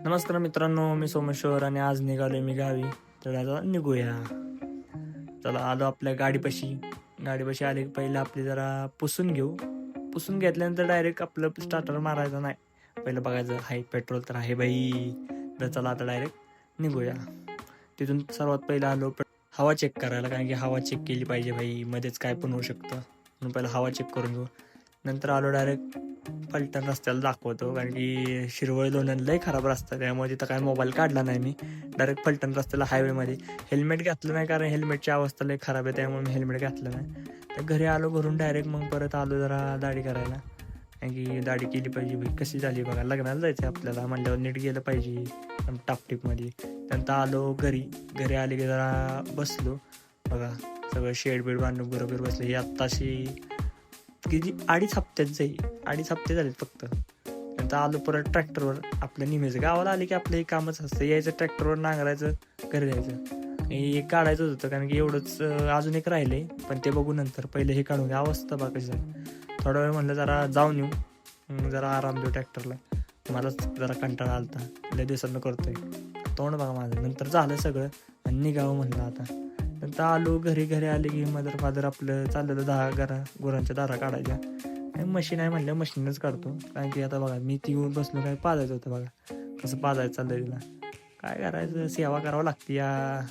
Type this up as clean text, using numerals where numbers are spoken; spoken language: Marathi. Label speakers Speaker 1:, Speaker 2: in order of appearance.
Speaker 1: नमस्कार मित्रांनो, मी सोमेश्वर आणि आज निघालोय मी गावी. तर आता निघूया. चला आलो आपल्या गाडीपाशी आले की पहिलं आपली जरा पुसून घेऊ. पुसून घेतल्यानंतर डायरेक्ट आपलं स्टार्टर मारायचं नाही, पहिलं बघायचं हाय पेट्रोल तर आहे बाई. तर चला आता डायरेक्ट निघूया. तिथून सर्वात पहिलं आलो हवा चेक करायला, कारण की हवा चेक केली पाहिजे भाई, मध्येच काय पण होऊ शकतं. म्हणून पहिलं हवा चेक करून घेऊ. नंतर आलो डायरेक्ट पलटण रस्त्याला दाखवतो, कारण की शिरवळ दोन लय खराब रस्ता, त्यामुळे तिथं काय मोबाईल काढला नाही मी. डायरेक्ट पलटण रस्त्याला हायवेमध्ये हेल्मेट घातलं नाही, कारण हेल्मेटची अवस्था लय खराब आहे, त्यामुळे मी हेल्मेट घातलं नाही. तर घरी आलो, घरून डायरेक्ट मग परत आलो जरा दाढी करायला, कारण की दाढी केली पाहिजे भाई. कशी झाली बघा, लग्नाला जायचं आपल्याला म्हणल्यावर नीट गेलं पाहिजे टापटीपमध्ये. त्यानंतर आलो घरी आले की जरा बसलो बघा, सगळं शेड बेड बांधून बरोबर बसलं. ही आत्ताशी किती 2.5 हप्त्यात जाईल, 2.5 हप्ते झालेत फक्त. नंतर आलो परत ट्रॅक्टरवर. आपलं निमेचं गावाला आले की आपलं हे कामच असतं, यायचं ट्रॅक्टरवर नांगरायचं, घरी जायचं. हे काढायचं होतं, कारण की एवढंच अजून एक राहिले, पण ते बघू नंतर. पहिलं हे काढून घ्या. अवस्था बघा कशी झाली. थोडा वेळ म्हणलं जरा जाऊन येऊ, जरा आराम देऊ ट्रॅक्टरला. मलाच जरा कंटाळा आलता, लय दिवसांना करतोय. तोंड बघा माझं. नंतर झालं सगळं आणि निघावं म्हणलं आता. नंतर आलो घरी आले की मदर फादर आपलं चाललेलं गुरांच्या दारा काढायच्या. मशीन आहे म्हणलं मशीनच काढतो, कारण की आता बघा मी ती येऊन बसलो, काय पाजायचं होतं बघा, कसं पाजायचं चाललंय तिला. काय करायचं, सेवा करावं लागते या.